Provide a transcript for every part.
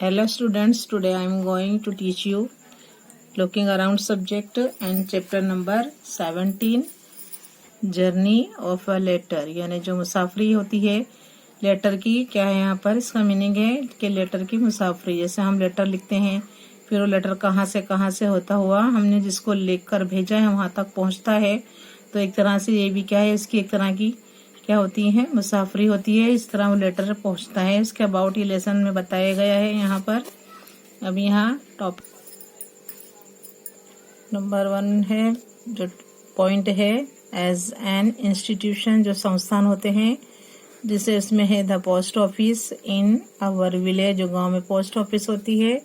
Hello students, today I am going to teach you looking around subject and chapter number 17 journey of a letter, यानी जो मुसाफरी होती है letter की। क्या है यहाँ पर इसका मीनिंग है कि लेटर की मुसाफरी। जैसे हम लेटर लिखते हैं, फिर वो लेटर कहाँ से होता हुआ हमने जिसको लिखकर भेजा है वहां तक पहुंचता है। तो एक तरह से ये भी क्या है, इसकी एक तरह की क्या होती है, मुसाफरी होती है। इस तरह वो लेटर पहुंचता है। इसके अबाउट ये लेसन में बताया गया है यहाँ पर। अब यहाँ टॉपिक नंबर 1 है, जो पॉइंट है एज एन इंस्टीट्यूशन, जो संस्थान होते हैं। जिसे इसमें है the post office in our village, जो गांव में पोस्ट ऑफिस होती है।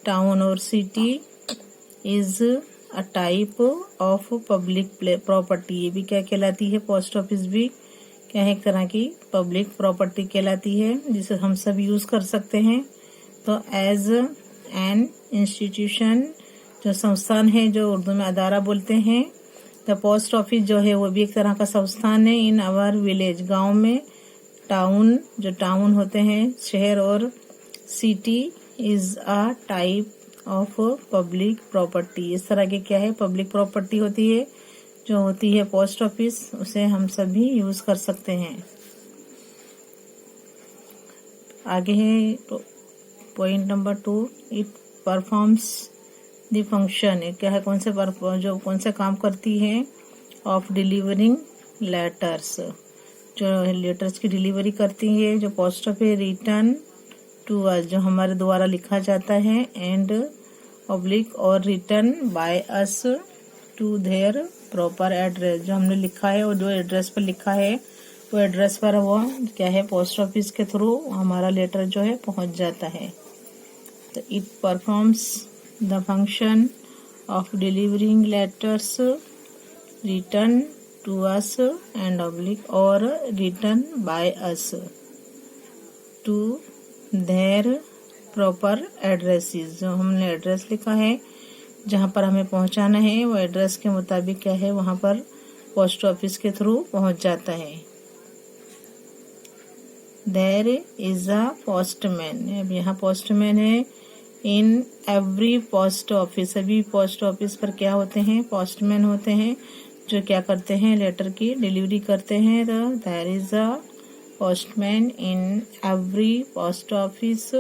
टाउन और city is a type of public property, ये भी क्या कहलाती है, पोस्ट ऑफिस भी क्या है, एक तरह की पब्लिक प्रॉपर्टी कहलाती है, जिसे हम सब यूज कर सकते हैं। तो एज एन इंस्टीट्यूशन, जो संस्थान है, जो उर्दू में अदारा बोलते हैं। द पोस्ट ऑफिस जो है वो भी एक तरह का संस्थान है। इन आवर विलेज, गांव में। टाउन, जो टाउन होते हैं शहर, और city is a type of public property, इस तरह के क्या है, पब्लिक प्रॉपर्टी होती है जो होती है पोस्ट ऑफिस, उसे हम सभी यूज कर सकते हैं। आगे है point number 2, it performs the function, क्या है, कौन से काम करती है, ऑफ डिलीवरिंग लेटर्स, जो लेटर्स की डिलीवरी करती है, जो post office. Return to us, जो हमारे द्वारा लिखा जाता है। एंड ऑब्लिक, और return by us to their proper address, जो हमने लिखा है और जो एड्रेस पर लिखा है वो एड्रेस पर वो क्या है, पोस्ट ऑफिस के थ्रू हमारा लेटर जो है पहुंच जाता है। तो it performs the function of delivering letters return to us and oblique, और return by us to their proper addresses, जो हमने एड्रेस लिखा है जहां पर हमें पहुंचाना है, वो एड्रेस के मुताबिक क्या है, वहां पर पोस्ट ऑफिस के थ्रू पहुंच जाता है। देयर इज अ पोस्टमैन, अब यहाँ पोस्टमैन है। इन एवरी पोस्ट ऑफिस, सभी पोस्ट ऑफिस पर क्या होते हैं, पोस्टमैन होते हैं, जो क्या करते हैं, लेटर की डिलीवरी करते हैं। तो there is a postman in every post office,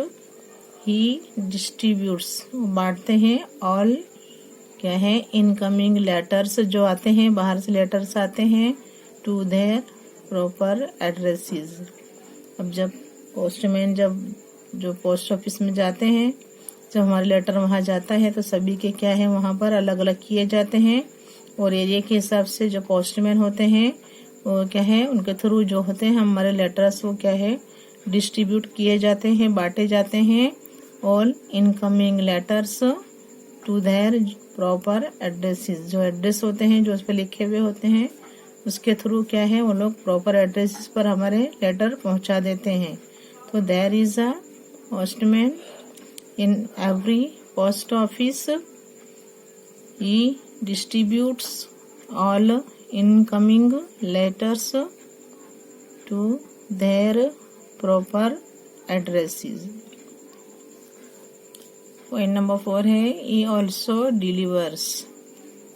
he distributes, बांटते हैं, ऑल क्या है, इनकमिंग लेटर्स, जो आते हैं बाहर से लेटर्स आते हैं, टू देयर प्रॉपर एड्रेसेस। अब जब पोस्टमैन जो पोस्ट ऑफिस में जाते हैं, जब हमारे लेटर वहां जाता है, तो सभी के क्या है, वहां पर अलग अलग किए जाते हैं, और एरिया के हिसाब से जो पोस्टमैन होते हैं वो क्या है, उनके थ्रू जो होते हैं हमारे लेटर्स, वो क्या है, डिस्ट्रीब्यूट किए जाते हैं, बांटे जाते हैं। All incoming letters to their proper addresses, जो एड्रेस होते हैं जो उस पर लिखे हुए होते हैं, उसके थ्रू क्या है, वो लोग प्रॉपर एड्रेसेस पर हमारे लेटर पहुंचा देते हैं। तो there is a postman in every post office, he distributes all incoming letters to their proper addresses. Point number 4 है, ई ऑल्सो डिलीवर्स।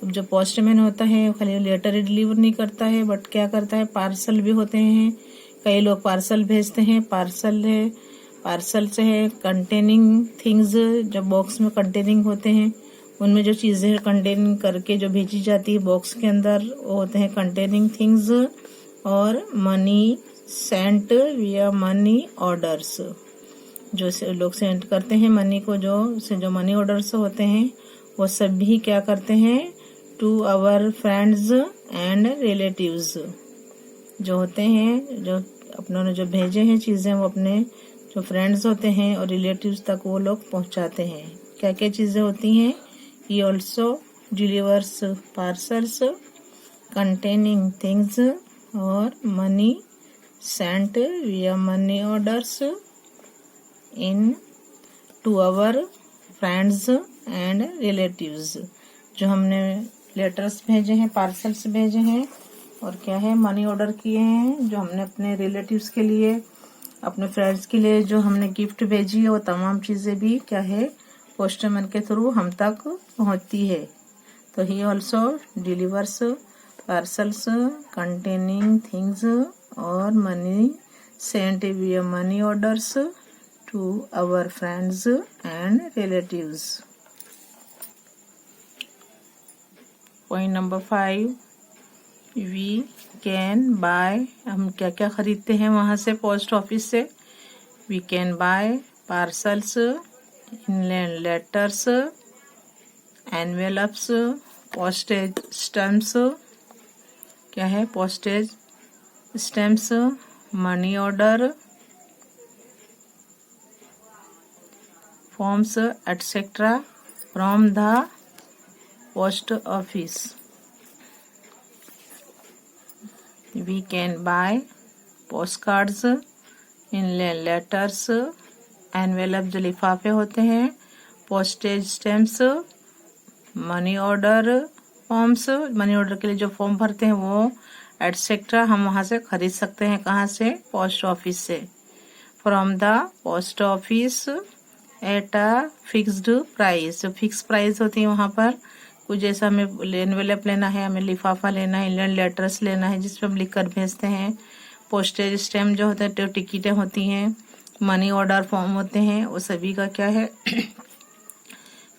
अब जो पोस्टमैन होता है खाली लेटर ही डिलीवर नहीं करता है, बट क्या करता है, पार्सल भी होते हैं। कई लोग पार्सल भेजते हैं। पार्सल से है कंटेनिंग थिंग्स, जो बॉक्स में कंटेनिंग होते हैं, उनमें जो चीजें कंटेनिंग करके जो भेजी जाती है बॉक्स के अंदर, वो होते हैं कंटेनिंग थिंग्स। और money sent via money orders, जो लोग सेंड करते हैं मनी को, जो मनी ऑर्डर्स होते हैं, वो सभी क्या करते हैं, to our friends and relatives, जो होते हैं, जो अपनों ने जो भेजे हैं चीजें, वो अपने जो फ्रेंड्स होते हैं और रिलेटिव्स तक वो लोग पहुंचाते हैं। क्या क्या चीजें होती हैं, he also delivers parcels containing things, और money sent via money orders into our friends and relatives, जो हमने लेटर्स भेजे हैं, पार्सल्स भेजे हैं, और क्या है, मनी ऑर्डर किए हैं, जो हमने अपने रिलेटिव्स के लिए अपने फ्रेंड्स के लिए जो हमने गिफ्ट भेजी है वो तमाम चीज़ें भी क्या है, पोस्टमैन के थ्रू हम तक पहुंचती है। तो he also delivers parcels containing things और money sent via money orders to our friends and relatives. Point number 5, we can buy, हम क्या क्या खरीदते हैं वहाँ से, पोस्ट ऑफिस से। We can buy parcels, inland letters, envelopes, postage stamps, क्या है, postage stamps, money order, forms etcetera from the post office. We can buy postcards, inland letters, envelope जो लिफाफे होते हैं, postage stamps, money order forms, money order के लिए जो form भरते हैं वो एटसेट्रा हम वहाँ से खरीद सकते हैं। कहाँ से? पोस्ट ऑफिस से। From the post office at a fixed price, जो फिक्स प्राइस होती है वहाँ पर, कुछ जैसा हमें एनवेलप लेना है, हमें लिफाफा लेना है, इंलैंड लेटर्स लेना है जिसपे हम लिख कर भेजते हैं, पोस्टेज स्टैम्प जो होते हैं, टिकटें होती हैं, मनी ऑर्डर फॉर्म होते हैं, वो सभी का क्या है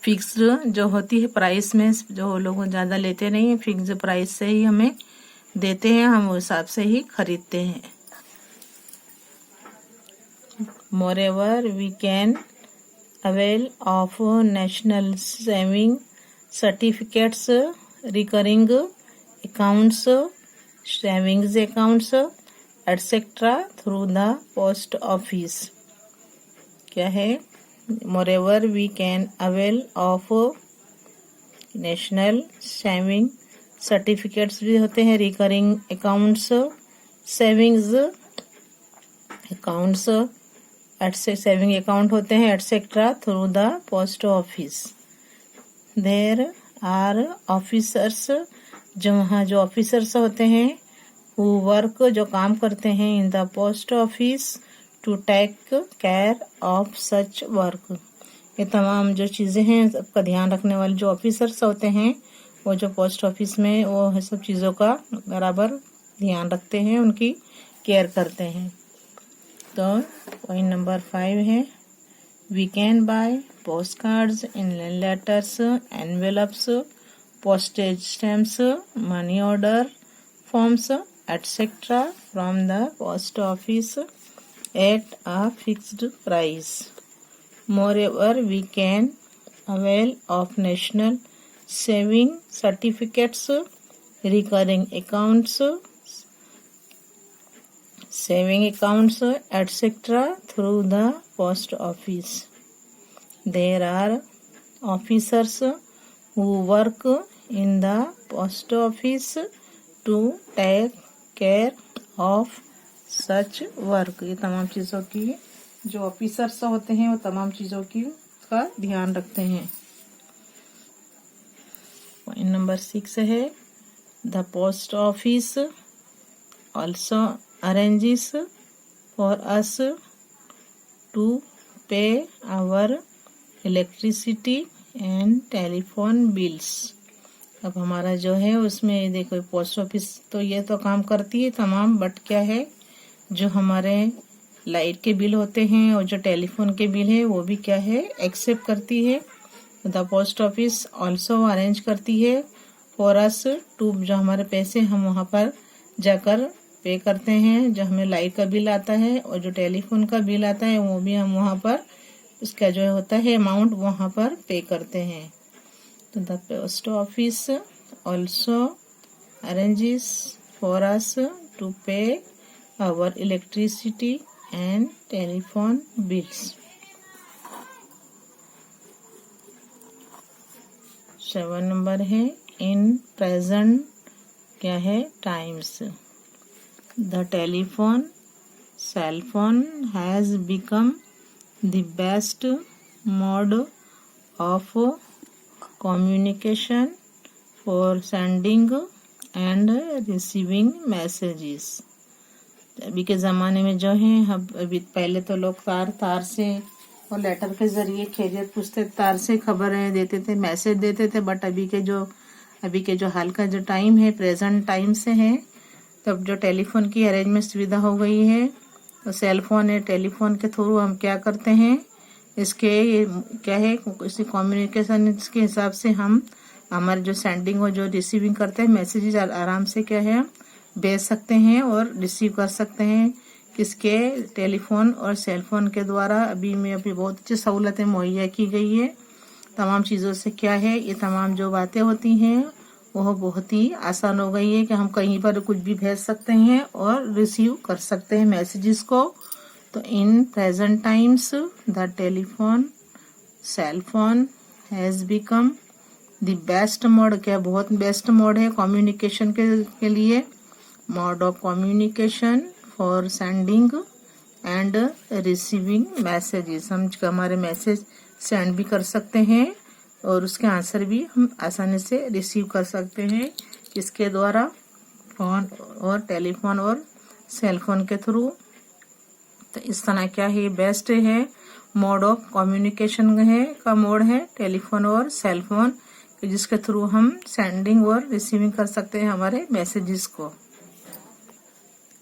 फिक्स्ड जो होती है प्राइस में, जो लोग ज़्यादा लेते नहीं है, फिक्स्ड प्राइस से ही हमें देते हैं, हम उस हिसाब से ही खरीदते हैं। Moreover we can avail of national saving certificates, recurring accounts, savings accounts etcetera through the post office. क्या है? Moreover we can avail of national saving certificates भी होते हैं, recurring accounts, savings accounts, saving account होते हैं etcetera through the post office. There are officers, जो वहाँ जो ऑफिसर्स होते हैं, हु वर्क जो काम करते हैं in the post office to take care of such work. ये तमाम जो चीज़ें हैं सबका ध्यान रखने वाले जो ऑफिसर्स होते हैं वो जो पोस्ट ऑफिस में वो सब चीज़ों का बराबर ध्यान रखते हैं, उनकी केयर करते हैं। तो पॉइंट नंबर 5 है, we can buy postcards, inland letters, envelopes, postage stamps, money order forms etcetera from the post office at a fixed price. Moreover we can avail of national saving certificates, recurring accounts, saving accounts etc. through the post office. There are officers who work in the post office to take care of such work. ये तमाम चीज़ों की जो officers होते हैं वो तमाम चीज़ों की का ध्यान रखते हैं। पॉइंट नंबर 6 है, the post office also arranges for us to pay our electricity and telephone bills. अब हमारा जो है उसमें देखो पोस्ट ऑफिस तो ये तो काम करती है तमाम, बट क्या है जो हमारे लाइट के बिल होते हैं और जो टेलीफोन के बिल है वो भी क्या है एक्सेप्ट करती है। The post office also arrange करती है फॉर अस टू, जो हमारे पैसे हम वहाँ पर जाकर पे करते हैं, जो हमें लाइट का बिल आता है और जो टेलीफोन का बिल आता है वो भी हम वहाँ पर उसका जो होता है अमाउंट वहाँ पर पे करते हैं। तो the post office also arranges for us to pay our electricity and telephone bills. 7 number है, इन प्रेजेंट क्या है times the telephone, cell phone has become the best mode of communication for sending and receiving messages. अभी के ज़माने में जो है, अभी पहले तो लोग तार से और लेटर के ज़रिए खैरियत पूछते, तार से खबरें देते थे, मैसेज देते थे। बट अभी के जो हाल का जो टाइम है, प्रेजेंट टाइम से है, तब जो टेलीफोन की अरेंजमेंट सुविधा हो गई है, तो सेल फोन है, टेलीफोन के थ्रू हम क्या करते हैं, इसके ये क्या है, इसी कम्युनिकेशन के हिसाब से हम हमारे जो सेंडिंग और जो रिसीविंग करते हैं मैसेजेस आराम से क्या है भेज सकते हैं और रिसीव कर सकते हैं। किसके, टेलीफोन और सेल फोन के द्वारा अभी बहुत अच्छी सहूलतें मुहैया की गई है। तमाम चीज़ों से क्या है, ये तमाम जो बातें होती हैं वह बहुत ही आसान हो गई है कि हम कहीं पर कुछ भी भेज सकते हैं और रिसीव कर सकते हैं मैसेजेस को। तो in present times the telephone cell phone has become the best mode, क्या बहुत बेस्ट मोड है कम्युनिकेशन के लिए, mode of communication for sending and receiving messages. हम हमारे मैसेज सेंड भी कर सकते हैं और उसके आंसर भी हम आसानी से रिसीव कर सकते हैं, इसके द्वारा फोन और टेलीफोन और सेल फोन के थ्रू। तो इस तरह क्या है, बेस्ट है मोड ऑफ कम्युनिकेशन है का मोड है टेलीफोन और सेल फोन, जिसके थ्रू हम सेंडिंग और रिसीविंग कर सकते हैं हमारे मैसेजेस को।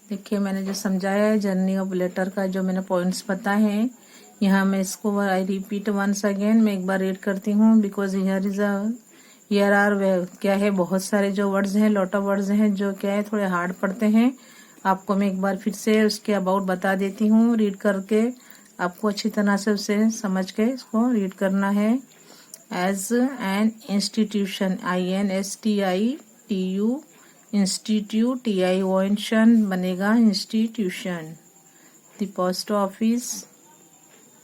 देखिए मैंने जो समझाया है जर्नी ऑफ लेटर का, जो मैंने पॉइंट्स बताए हैं, यहाँ मैं इसको आई रिपीट वंस अगेन, मैं एक बार रीड करती हूँ, बिकॉज हियर आर क्या है, बहुत सारे जो वर्ड्स हैं, लॉट ऑफ वर्ड्स हैं जो क्या है थोड़े हार्ड पड़ते हैं। आपको मैं एक बार फिर से उसके अबाउट बता देती हूँ, रीड करके आपको अच्छी तरह से उसे समझ के इसको रीड करना है। As an institution, INSTITU, institute, TION बनेगा institution. The post office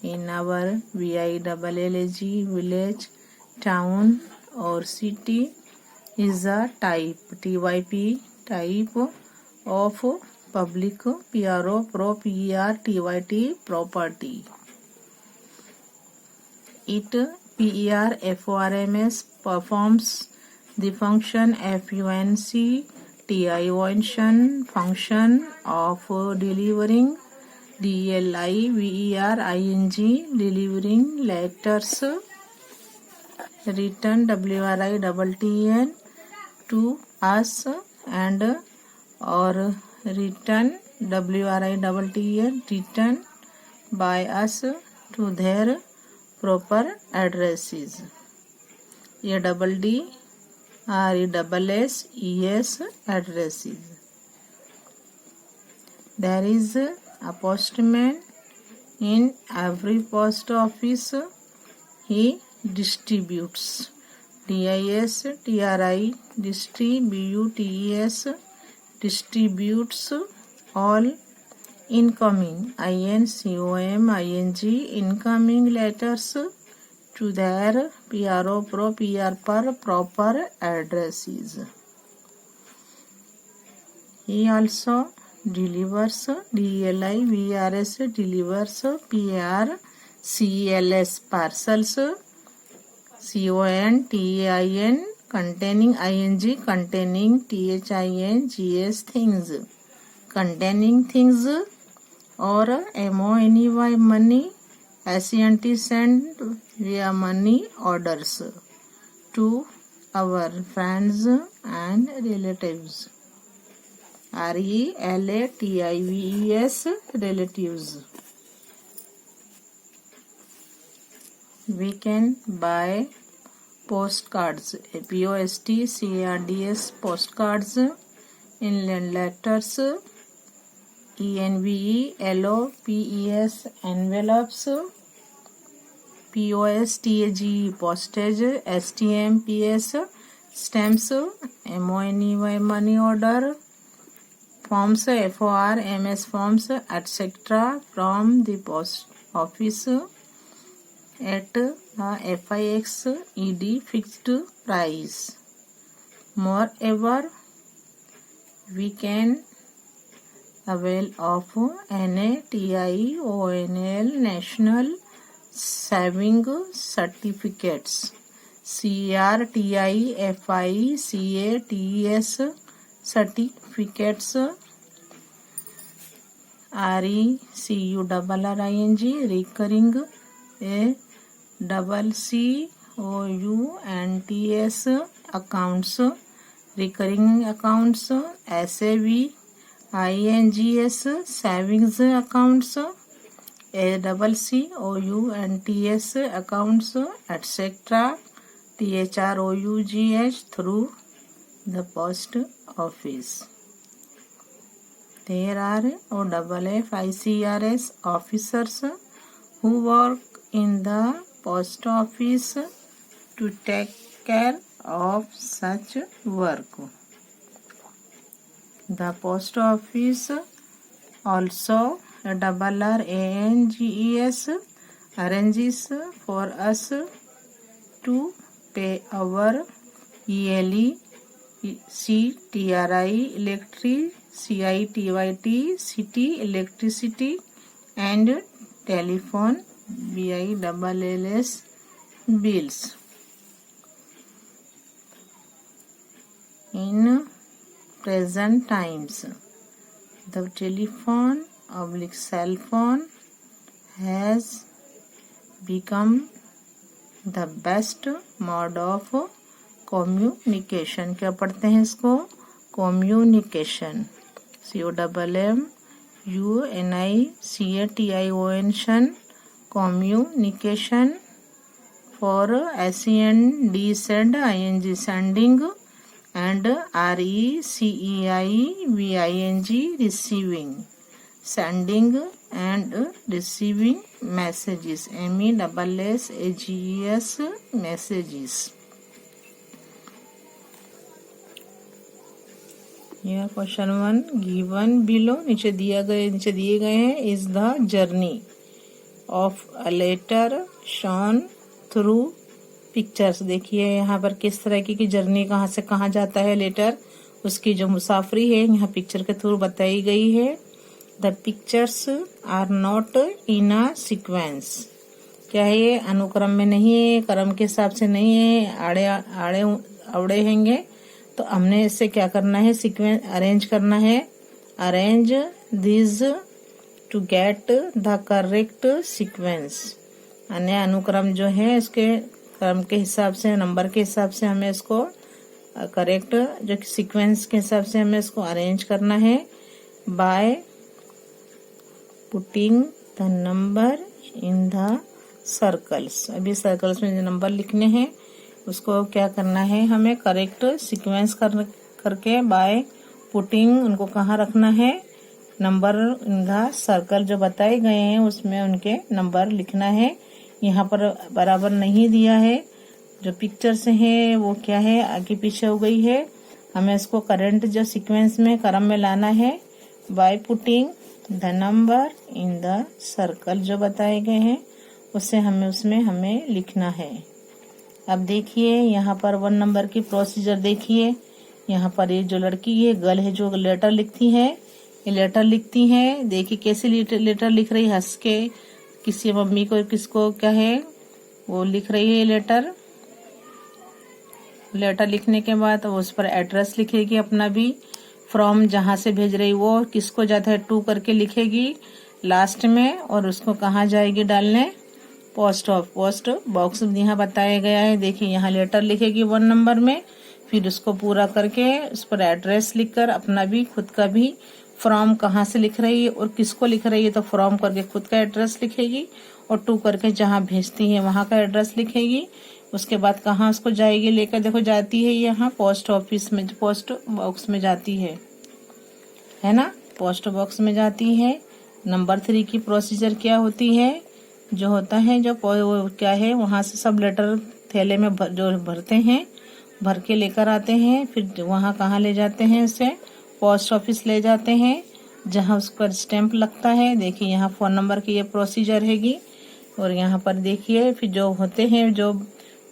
in our VILLAG village, town और city is a type, TYP type of public, PRO PERTYT property. It PERFORMS performs the function FUNCTION function of delivering DLIVERING delivering letters, written WRITTEN to us and or written WRITTEN written by us to their proper addresses। ये DDRESSES addresses। There is a postman in every post office. He distributes, DISTRI distributes, distributes all incoming, INCOMING incoming letters to their PRO proper addresses। He also delivers, DLIVERS delivers, PARCELS parcels, CONTAIN containing, ING containing, THINGS things, containing things, or MONEY money, SENT send via money orders to our friends and relatives, RELATIVES relatives। We can buy postcards, POSTCARDS postcards, inland letters, ENVELOPES envelopes, POSTAGE postage, STMPS stamps, MONEY money order, forms, FORMS forms, etc. from the post office at a FIXED fixed price। Moreover, we can avail of NATIONL National Saving Certificates, CRTIFICATS certificates RECURRING, recurring, ACCOUNTS, accounts, recurring accounts, SAVINGS, savings accounts, ACCOUNTS, accounts, etc. THROUGH, through the post office. There are OFFICRS, officers who work in the post office to take care of such work. The post office also ARRANGES, arranges for us to pay our yearly CTRI, CITYT, electricity and telephone BILLS bills. In present times, the telephone / cell phone has become the best mode of communication. क्या पढ़ते हैं इसको? Communication. COMMUNICATION, communication. For SEND, send, ING, sending, and RECEIVING, receiving. Sending and receiving messages. MESSAGES, messages. Here question 1 given below, नीचे दिए गए हैं, is the journey of a letter shown through pictures. देखिए यहाँ पर किस तरह की जर्नी, कहाँ से कहाँ जाता है लेटर, उसकी जो मुसाफरी है यहाँ पिक्चर के थ्रू बताई गई है. The pictures are not in a sequence. क्या है ये? अनुक्रम में नहीं है, क्रम के हिसाब से नहीं है, आड़े हैंगे. तो हमने इससे क्या करना है? सीक्वेंस अरेंज करना है. Arrange this to get the correct sequence. अन्य अनुक्रम जो है इसके क्रम के हिसाब से, नंबर के हिसाब से हमें इसको करेक्ट जो सीक्वेंस के हिसाब से हमें इसको अरेंज करना है. By putting the number in the circles. अभी सर्कल्स में जो नंबर लिखने हैं उसको क्या करना है? हमें करेक्ट सीक्वेंस करके बाय पुटिंग उनको कहाँ रखना है? नंबर इन द सर्कल जो बताए गए हैं उसमें उनके नंबर लिखना है. यहाँ पर बराबर नहीं दिया है, जो पिक्चर्स है वो क्या है? आगे पीछे हो गई है. हमें इसको करंट जो सीक्वेंस में क्रम में लाना है. By putting the number in the circle जो बताए गए हैं उससे हमें लिखना है. अब देखिए यहाँ पर 1 नंबर की प्रोसीजर देखिए. यहाँ पर ये जो लड़की है गर्ल है जो लेटर लिखती है, ये लेटर लिखती है. देखिए कैसे लेटर लिख रही है, हंस के. किसी मम्मी को किसको क्या है वो लिख रही है लेटर. लिखने के बाद उस पर एड्रेस लिखेगी अपना भी. फ्रॉम जहाँ से भेज रही वो किसको जाता है टू करके लिखेगी लास्ट में. और उसको कहाँ जाएगी डालने? पोस्ट बॉक्स यहाँ बताया गया है. देखिए यहाँ लेटर लिखेगी 1 नंबर में, फिर उसको पूरा करके उस पर एड्रेस लिखकर अपना भी खुद का भी फ्रॉम कहाँ से लिख रही है और किसको लिख रही है तो फ्रॉम करके खुद का एड्रेस लिखेगी और टू करके जहाँ भेजती है वहाँ का एड्रेस लिखेगी. उसके बाद कहाँ उसको जाएगी लेकर? देखो जाती है यहाँ पोस्ट ऑफिस में, पोस्ट बॉक्स में जाती है ना, पोस्ट बॉक्स में जाती है. नंबर 3 की प्रोसीजर क्या होती है? जो होता है जो क्या है वहाँ से सब लेटर थैले में जो भरते हैं, भर के लेकर आते हैं. फिर वहाँ कहाँ ले जाते हैं? उसे पोस्ट ऑफिस ले जाते हैं जहाँ उसका स्टैंप लगता है. देखिए यहाँ फोन नंबर की ये प्रोसीजर हैगी. और यहाँ पर देखिए फिर जो होते हैं जो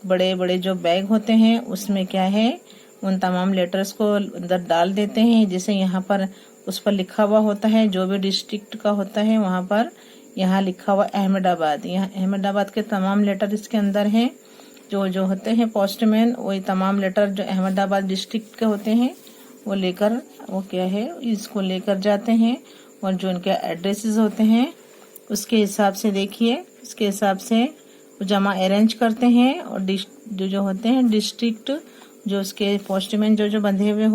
बड़े बड़े जो बैग होते हैं उसमें क्या है उन तमाम लेटर्स को अंदर डाल देते हैं. जैसे यहाँ पर उस पर लिखा हुआ होता है जो भी डिस्ट्रिक्ट का होता है वहाँ पर यहाँ लिखा हुआ अहमदाबाद. यहाँ अहमदाबाद के तमाम लेटर इसके अंदर हैं. जो होते हैं पोस्टमैन वही तमाम लेटर जो अहमदाबाद डिस्ट्रिक्ट के होते हैं वो लेकर वो क्या है इसको लेकर जाते हैं. और जो इनके एड्रेसेस होते हैं उसके हिसाब से देखिए, उसके हिसाब से जमा अरेंज करते हैं। और जो होते हैं डिस्ट्रिक्ट, जो उसके पोस्टमैन जो बने हुए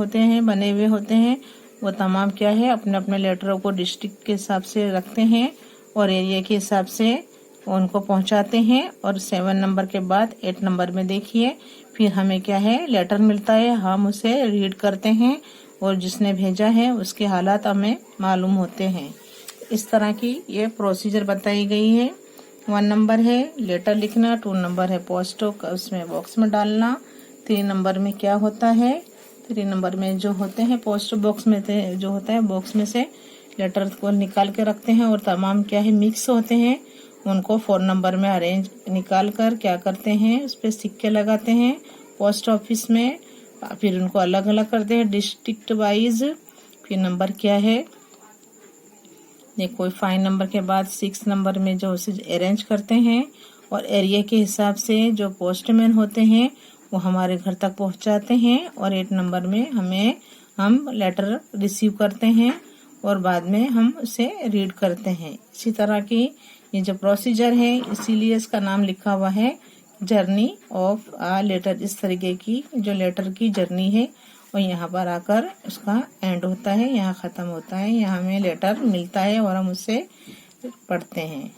होते हैं वो तमाम क्या है अपने अपने लेटरों को डिस्ट्रिक्ट के हिसाब से रखते हैं और एरिया के हिसाब से उनको पहुंचाते हैं। और 7 नंबर के बाद 8 नंबर में देखिए फिर हमें क्या है लेटर मिलता है, हम उसे रीड करते हैं और जिसने भेजा है उसके हालात हमें मालूम होते हैं। इस तरह की ये प्रोसीजर बताई गई है। 1 नंबर है लेटर लिखना, 2 नंबर है पोस्ट उसमें बॉक्स में डालना, 3 नंबर में क्या होता है 3 नंबर में जो होते हैं पोस्ट बॉक्स में जो होता है बॉक्स में से लेटर को निकाल के रखते हैं और तमाम क्या है मिक्स होते हैं, उनको 4 नंबर में अरेंज निकाल कर क्या करते हैं उस पर सिक्के लगाते हैं पोस्ट ऑफिस में, फिर उनको अलग अलग करते हैं डिस्ट्रिक्ट वाइज। फिर नंबर क्या है देखो 5 नंबर के बाद 6 नंबर में जो उसे अरेंज करते हैं और एरिया के हिसाब से जो पोस्टमैन होते हैं वो हमारे घर तक पहुंचाते हैं। और 8 नंबर में हम लेटर रिसीव करते हैं और बाद में हम उसे रीड करते हैं। इसी तरह की ये जो प्रोसीजर है इसीलिए इसका नाम लिखा हुआ है जर्नी ऑफ आ लेटर। इस तरीके की जो लेटर की जर्नी है और यहाँ पर आकर उसका एंड होता है, यहाँ ख़त्म होता है, यहाँ हमें लेटर मिलता है और हम उसे पढ़ते हैं।